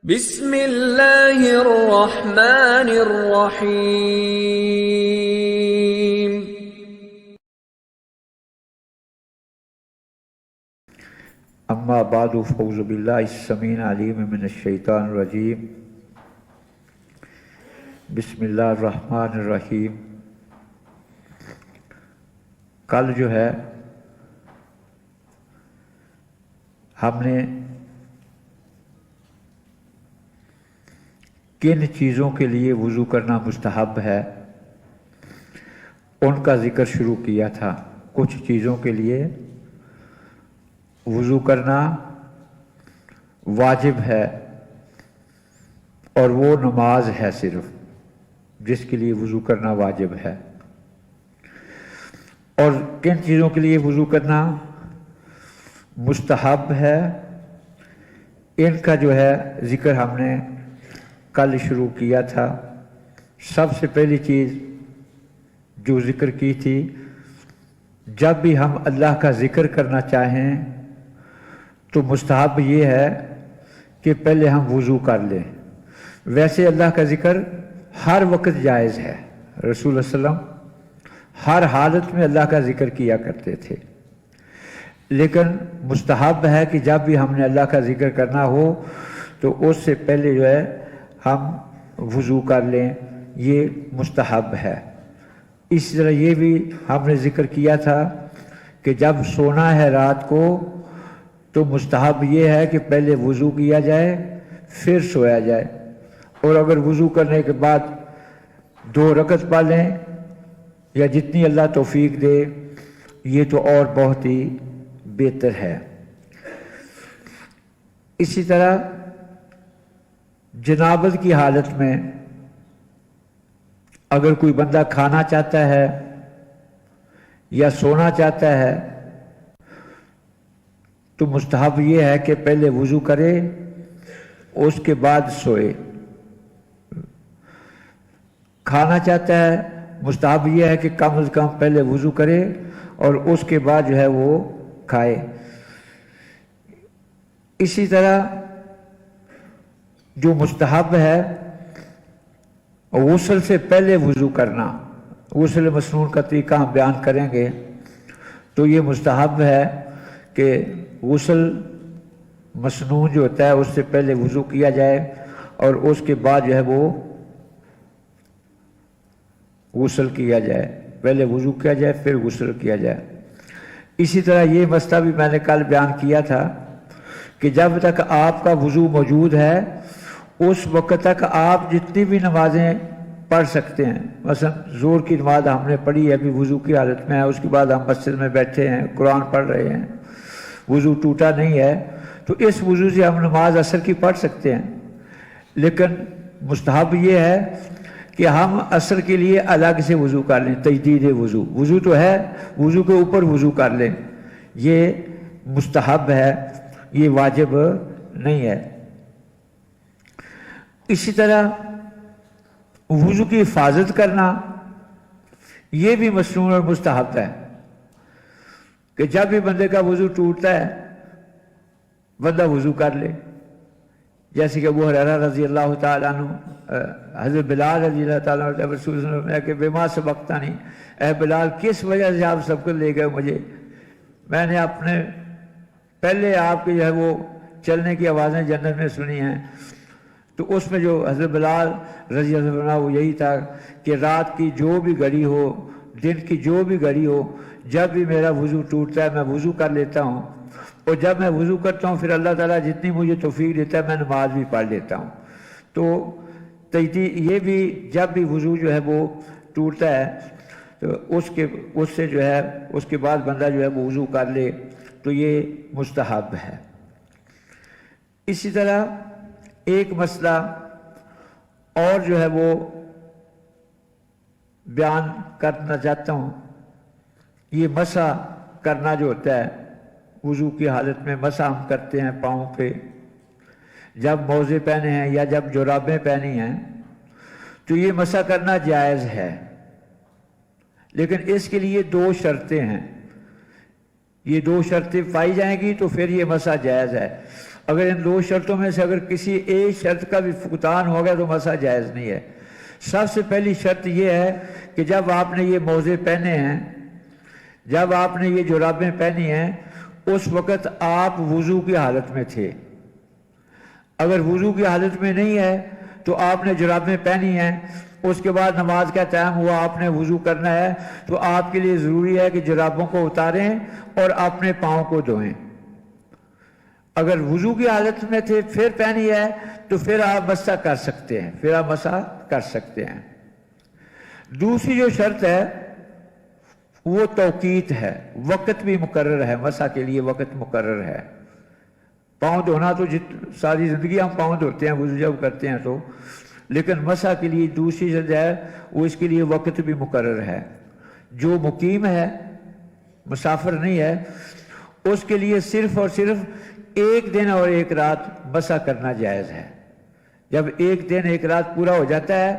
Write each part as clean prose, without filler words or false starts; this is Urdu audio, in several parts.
بسم اللہ الرحمن الرحیم۔ اما بعد فاعوذ باللہ السمیع العلیم من الشیطان الرجیم۔ بسم اللہ الرحمن الرحیم۔ کل جو ہے ہم نے کن چیزوں کے لیے وضو کرنا مستحب ہے ان کا ذکر شروع کیا تھا۔ کچھ چیزوں کے لیے وضو کرنا واجب ہے اور وہ نماز ہے صرف جس کے لیے وضو کرنا واجب ہے، اور کن چیزوں کے لیے وضو کرنا مستحب ہے ان کا جو ہے ذکر ہم نے کل شروع کیا تھا۔ سب سے پہلی چیز جو ذکر کی تھی، جب بھی ہم اللہ کا ذکر کرنا چاہیں تو مستحب یہ ہے کہ پہلے ہم وضو کر لیں۔ ویسے اللہ کا ذکر ہر وقت جائز ہے، رسول اللہ صلی اللہ علیہ وسلم ہر حالت میں اللہ کا ذکر کیا کرتے تھے، لیکن مستحب ہے کہ جب بھی ہم نے اللہ کا ذکر کرنا ہو تو اس سے پہلے جو ہے ہم وضو کر لیں، یہ مستحب ہے۔ اس طرح یہ بھی ہم نے ذکر کیا تھا کہ جب سونا ہے رات کو تو مستحب یہ ہے کہ پہلے وضو کیا جائے پھر سویا جائے، اور اگر وضو کرنے کے بعد 2 رکعت پڑھ لیں یا جتنی اللہ توفیق دے، یہ تو اور بہت ہی بہتر ہے۔ اسی طرح جنابت کی حالت میں اگر کوئی بندہ کھانا چاہتا ہے یا سونا چاہتا ہے تو مستحب یہ ہے کہ پہلے وضو کرے اس کے بعد سوئے۔ کھانا چاہتا ہے، مستحب یہ ہے کہ کم از کم پہلے وضو کرے اور اس کے بعد جو ہے وہ کھائے۔ اسی طرح جو مستحب ہے غسل سے پہلے وضو کرنا، غسل مسنون کا طریقہ ہم بیان کریں گے، تو یہ مستحب ہے کہ غسل مسنون جو ہوتا ہے اس سے پہلے وضو کیا جائے اور اس کے بعد جو ہے وہ غسل کیا جائے، پہلے وضو کیا جائے پھر غسل کیا جائے۔ اسی طرح یہ مسئلہ بھی میں نے کل بیان کیا تھا کہ جب تک آپ کا وضو موجود ہے اس وقت تک آپ جتنی بھی نمازیں پڑھ سکتے ہیں۔ مثلا ظہر کی نماز ہم نے پڑھی ہے، ابھی وضو کی حالت میں ہے، اس کے بعد ہم مسجد میں بیٹھے ہیں قرآن پڑھ رہے ہیں، وضو ٹوٹا نہیں ہے، تو اس وضو سے ہم نماز عصر کی پڑھ سکتے ہیں، لیکن مستحب یہ ہے کہ ہم عصر کے لیے الگ سے وضو کر لیں، تجدید وضو۔ وضو تو ہے، وضو کے اوپر وضو کر لیں، یہ مستحب ہے، یہ واجب نہیں ہے۔ اسی طرح وضو کی حفاظت کرنا یہ بھی مسنون اور مستحب ہے کہ جب بھی بندے کا وضو ٹوٹتا ہے بندہ وضو کر لے، جیسے کہ ابو ہریرہ رضی اللہ تعالیٰ عنہ، حضرت بلال رضی اللہ تعالیٰ عنہ رسول صلی اللہ علیہ وسلم نے کہ بما سبقتنی، اے بلال کس وجہ سے آپ سب کو لے گئے مجھے، میں نے اپنے پہلے آپ کے جو ہے وہ چلنے کی آوازیں جنت میں سنی ہیں، تو اس میں جو حضرت بلال رضی اللہ عنہ وہ یہی تھا کہ رات کی جو بھی گھڑی ہو، دن کی جو بھی گھڑی ہو، جب بھی میرا وضو ٹوٹتا ہے میں وضو کر لیتا ہوں، اور جب میں وضو کرتا ہوں پھر اللہ تعالیٰ جتنی مجھے توفیق دیتا ہے میں نماز بھی پڑھ لیتا ہوں۔ تو یہ بھی جب بھی وضو جو ہے وہ ٹوٹتا ہے تو اس سے جو ہے اس کے بعد بندہ جو ہے وہ وضو کر لے، تو یہ مستحب ہے۔ اسی طرح ایک مسئلہ اور جو ہے وہ بیان کرنا چاہتا ہوں، یہ مسح کرنا جو ہوتا ہے وضو کی حالت میں، مسح ہم کرتے ہیں پاؤں پہ، جب موزے پہنے ہیں یا جب جرابیں پہنی ہیں تو یہ مسح کرنا جائز ہے، لیکن اس کے لیے 2 شرطیں ہیں۔ یہ 2 شرطیں پائی جائیں گی تو پھر یہ مسح جائز ہے، اگر ان دو شرطوں میں سے اگر کسی ایک شرط کا بھی فقدان ہو گیا تو مسح جائز نہیں ہے۔ سب سے پہلی شرط یہ ہے کہ جب آپ نے یہ موزے پہنے ہیں، جب آپ نے یہ جرابیں پہنی ہیں، اس وقت آپ وضو کی حالت میں تھے۔ اگر وضو کی حالت میں نہیں ہے تو آپ نے جرابیں پہنی ہیں، اس کے بعد نماز کا ٹائم ہوا، آپ نے وضو کرنا ہے، تو آپ کے لیے ضروری ہے کہ جرابوں کو اتاریں اور اپنے پاؤں کو دھوئیں۔ اگر وضو کی حالت میں تھے پھر پہنی ہے تو پھر آپ مسح کر سکتے ہیں، پھر آپ مسح کر سکتے ہیں۔ دوسری جو شرط ہے وہ توقیت ہے، وقت بھی مقرر ہے، مسح کے لیے وقت مقرر ہے۔ پاؤں دھونا تو ساری زندگی ہم پاؤں دھوتے ہیں وضو جب کرتے ہیں تو، لیکن مسح کے لیے دوسری شرط ہے وہ اس کے لیے وقت بھی مقرر ہے۔ جو مقیم ہے، مسافر نہیں ہے، اس کے لیے صرف اور صرف ایک دن اور ایک رات مسح کرنا جائز ہے۔ جب ایک دن ایک رات پورا ہو جاتا ہے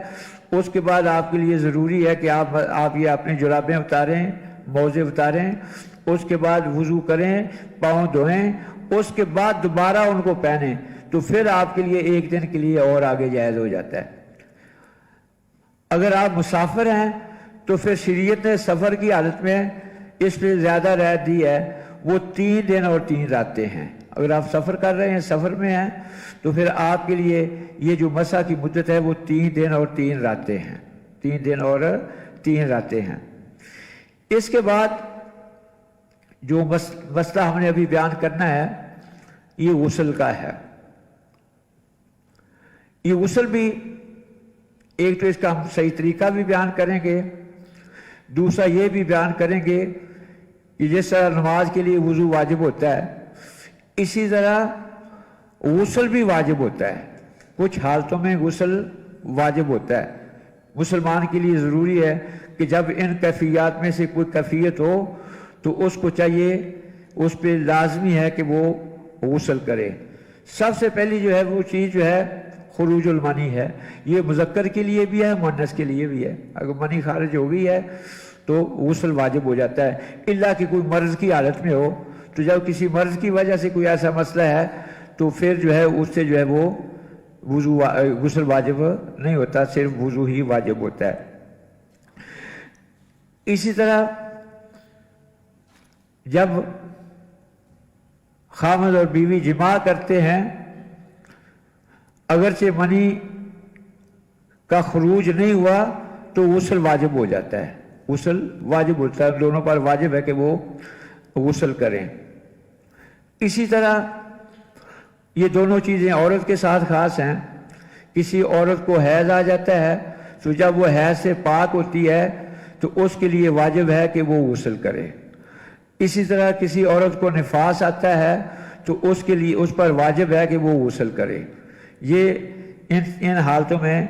اس کے بعد آپ کے لیے ضروری ہے کہ آپ یہ اپنی جرابیں اتاریں، موزے اتاریں، اس کے بعد وضو کریں، پاؤں دھوئیں، اس کے بعد دوبارہ ان کو پہنیں، تو پھر آپ کے لیے ایک دن کے لیے اور آگے جائز ہو جاتا ہے۔ اگر آپ مسافر ہیں تو پھر شریعت نے سفر کی حالت میں اس پہ زیادہ رعایت دی ہے، وہ 3 دن اور 3 راتیں ہیں۔ اگر آپ سفر کر رہے ہیں، سفر میں ہیں، تو پھر آپ کے لیے یہ جو مسح کی مدت ہے وہ 3 دن اور 3 راتیں ہیں، 3 دن اور 3 راتیں ہیں۔ اس کے بعد جو مسئلہ ہم نے ابھی بیان کرنا ہے یہ غسل کا ہے۔ یہ غسل بھی ایک تو اس کا ہم صحیح طریقہ بھی بیان کریں گے، دوسرا یہ بھی بیان کریں گے کہ جس طرح نماز کے لیے وضو واجب ہوتا ہے اسی طرح غسل بھی واجب ہوتا ہے۔ کچھ حالتوں میں غسل واجب ہوتا ہے۔ مسلمان کے لیے ضروری ہے کہ جب ان کیفیات میں سے کوئی کیفیت ہو تو اس کو چاہیے، اس پہ لازمی ہے کہ وہ غسل کرے۔ سب سے پہلی جو ہے وہ چیز جو ہے خروج المنی ہے۔ یہ مذکر کے لیے بھی ہے، مؤنث کے لیے بھی ہے۔ اگر منی خارج ہو گئی ہے تو غسل واجب ہو جاتا ہے، الا کہ کوئی مرض کی حالت میں ہو، تو جب کسی مرض کی وجہ سے کوئی ایسا مسئلہ ہے تو پھر جو ہے اس سے جو ہے وہ غسل واجب نہیں ہوتا، صرف وضو ہی واجب ہوتا ہے۔ اسی طرح جب خاوند اور بیوی جماع کرتے ہیں، اگرچہ منی کا خروج نہیں ہوا تو غسل واجب ہو جاتا ہے، غسل واجب ہوتا ہے، دونوں پر واجب ہے کہ وہ غسل کریں۔ اسی طرح یہ دونوں چیزیں عورت کے ساتھ خاص ہیں۔ کسی عورت کو حیض آ جاتا ہے تو جب وہ حیض سے پاک ہوتی ہے تو اس کے لیے واجب ہے کہ وہ غسل کرے۔ اسی طرح کسی عورت کو نفاس آتا ہے تو اس کے لیے اس پر واجب ہے کہ وہ غسل کرے۔ یہ ان حالتوں میں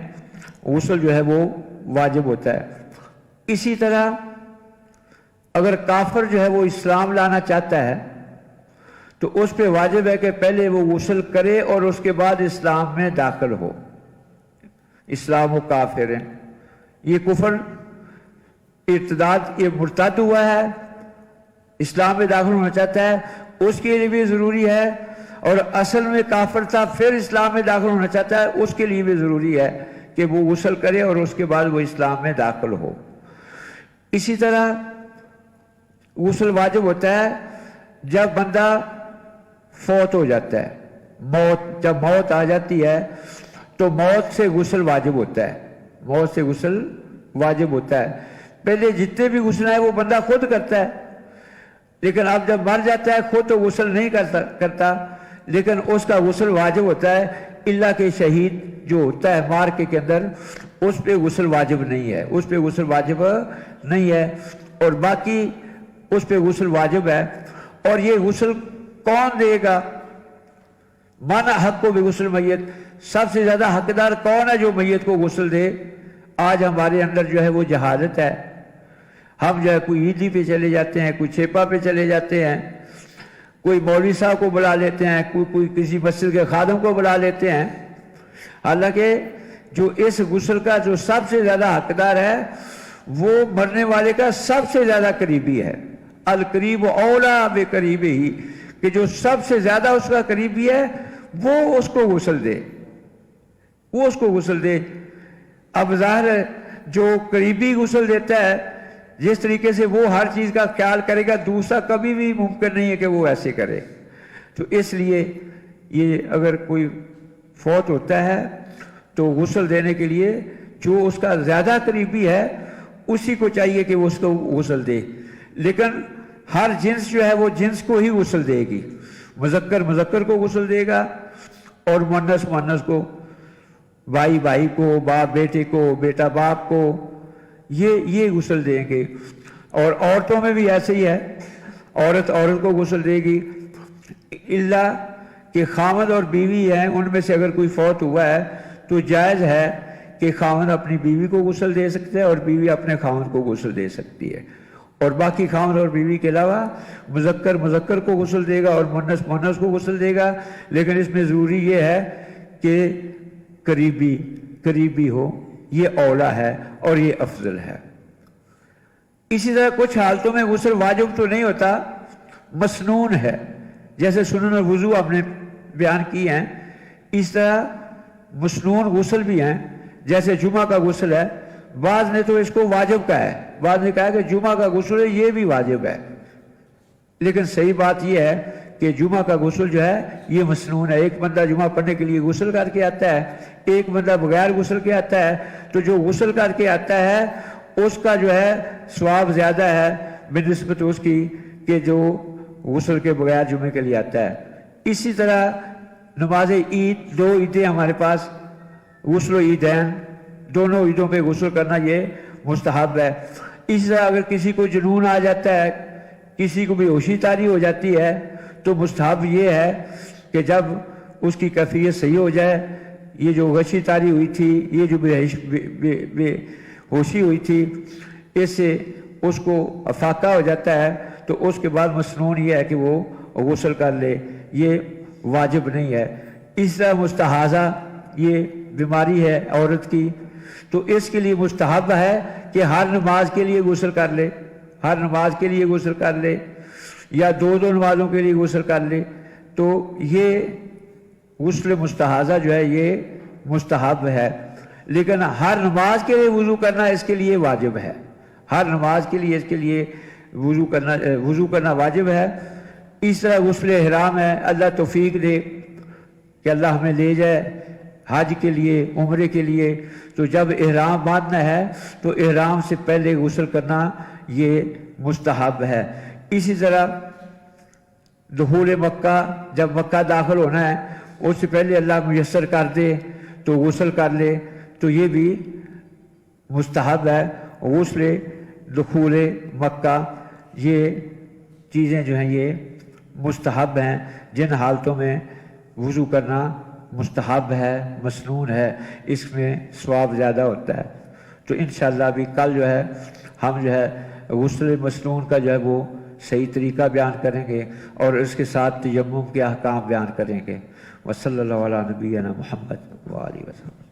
غسل جو ہے وہ واجب ہوتا ہے۔ اسی طرح اگر کافر جو ہے وہ اسلام لانا چاہتا ہے تو اس پہ واجب ہے کہ پہلے وہ غسل کرے اور اس کے بعد اسلام میں داخل ہو۔ اسلام و کافر ہیں، یہ کفر ارتداد، یہ مرتد ہوا ہے، اسلام میں داخل ہونا چاہتا ہے، اس کے لیے بھی ضروری ہے، اور اصل میں کافر تھا پھر اسلام میں داخل ہونا چاہتا ہے، اس کے لیے بھی ضروری ہے کہ وہ غسل کرے اور اس کے بعد وہ اسلام میں داخل ہو۔ اسی طرح غسل واجب ہوتا ہے جب بندہ فوت ہو جاتا ہے، جب موت آ جاتی ہے تو موت سے غسل واجب ہوتا ہے، موت سے غسل واجب ہوتا ہے۔ پہلے جتنے بھی غسل ہیں وہ بندہ خود کرتا ہے، لیکن اب جب مر جاتا ہے خود تو غسل نہیں کرتا، لیکن اس کا غسل واجب ہوتا ہے، الا کہ شہید جو ہوتا ہے مارکے کے اندر اس پہ غسل واجب نہیں ہے، اس پہ غسل واجب نہیں ہے، اور باقی اس پہ غسل واجب ہے۔ اور یہ غسل کون دے گا؟ مانا حق کو بھی غسل میت، سب سے زیادہ حقدار کون ہے جو میت کو غسل دے؟ آج ہمارے اندر جو ہے وہ جہالت ہے، ہم جو ہے کوئی عیدی پہ چلے جاتے ہیں، کوئی چھیپا پہ چلے جاتے ہیں، کوئی مولوی صاحب کو بلا لیتے ہیں، کوئی کسی مسجد کے خادم کو بلا لیتے ہیں، حالانکہ جو اس غسل کا جو سب سے زیادہ حقدار ہے وہ مرنے والے کا سب سے زیادہ قریبی ہے۔ القریب اولا بے قریب ہی، کہ جو سب سے زیادہ اس کا قریبی ہے وہ اس کو غسل دے، وہ اس کو غسل دے۔ اب ظاہر ہے جو قریبی غسل دیتا ہے جس طریقے سے وہ ہر چیز کا خیال کرے گا، دوسرا کبھی بھی ممکن نہیں ہے کہ وہ ایسے کرے۔ تو اس لیے یہ اگر کوئی فوت ہوتا ہے تو غسل دینے کے لیے جو اس کا زیادہ قریبی ہے اسی کو چاہیے کہ وہ اس کو غسل دے، لیکن ہر جنس جو ہے وہ جنس کو ہی غسل دے گی۔ مذکر مذکر کو غسل دے گا اور مؤنث مؤنث کو، بھائی بھائی کو، باپ بیٹے کو، بیٹا باپ کو، یہ غسل دیں گے۔ اور عورتوں میں بھی ایسے ہی ہے، عورت عورت کو غسل دے گی، الا کہ خاوند اور بیوی ہیں، ان میں سے اگر کوئی فوت ہوا ہے تو جائز ہے کہ خاوند اپنی بیوی کو غسل دے سکتا ہے اور بیوی اپنے خاوند کو غسل دے سکتی ہے، اور باقی خاوند اور بیوی کے علاوہ مذکر مذکر کو غسل دے گا اور مؤنث مؤنث کو غسل دے گا، لیکن اس میں ضروری یہ ہے کہ قریبی ہو، یہ اولا ہے اور یہ افضل ہے۔ اسی طرح کچھ حالتوں میں غسل واجب تو نہیں ہوتا، مسنون ہے، جیسے سنن الوضو آپ نے بیان کی ہیں، اس طرح مسنون غسل بھی ہیں، جیسے جمعہ کا غسل ہے، بعض نے تو اس کو واجب کہا ہے، بعض نے کہا کہ جمعہ کا غسل ہے یہ بھی واجب ہے، لیکن صحیح بات یہ ہے کہ جمعہ کا غسل جو ہے یہ مسنون ہے۔ ایک بندہ جمعہ پڑھنے کے لیے غسل کر کے آتا ہے، ایک بندہ بغیر غسل کے آتا ہے، تو جو غسل کر کے آتا ہے اس کا جو ہے ثواب زیادہ ہے بنسبت اس کی کہ جو غسل کے بغیر جمعے کے لیے آتا ہے۔ اسی طرح نماز عید، دو عیدیں ہمارے پاس، غسل و عیدین، دونوں عیدوں پہ غسل کرنا یہ مستحب ہے۔ اسی طرح اگر کسی کو جنون آ جاتا ہے، کسی کو بے ہوشی طاری ہو جاتی ہے، تو مستحب یہ ہے کہ جب اس کی کیفیت صحیح ہو جائے، یہ جو غشی طاری ہوئی تھی، یہ جو بے ہوشی ہوئی تھی، اس سے اس کو افاقہ ہو جاتا ہے، تو اس کے بعد مسنون یہ ہے کہ وہ غسل کر لے، یہ واجب نہیں ہے۔ اس طرح مستحاضہ، یہ بیماری ہے عورت کی، تو اس کے لیے مستحب ہے کہ ہر نماز کے لیے غسل کر لے، ہر نماز کے لیے غسل کر لے، یا دو نمازوں کے لیے غسل کر لے، تو یہ غسل مستحاضہ جو ہے یہ مستحب ہے، لیکن ہر نماز کے لیے وضو کرنا اس کے لیے واجب ہے، ہر نماز کے لیے اس کے لیے وضو کرنا واجب ہے۔ اس طرح غسل احرام ہے، اللہ توفیق دے کہ اللہ ہمیں لے جائے حج کے لیے، عمرے کے لیے، تو جب احرام باندھنا ہے تو احرام سے پہلے غسل کرنا یہ مستحب ہے۔ اسی طرح دخول مکہ، جب مکہ داخل ہونا ہے اس سے پہلے اللہ میسر کر دے تو غسل کر لے، تو یہ بھی مستحب ہے۔ غسل دخول مکہ، یہ چیزیں جو ہیں یہ مستحب ہیں، جن حالتوں میں وضو کرنا مستحب ہے، مسنون ہے، اس میں ثواب زیادہ ہوتا ہے۔ تو انشاءاللہ ابھی کل جو ہے ہم جو ہے غسل مسنون کا جو ہے وہ صحیح طریقہ بیان کریں گے اور اس کے ساتھ تیمم کے احکام بیان کریں گے۔ وصلی اللہ علیہ نبینا محمد وآلہ وسلم۔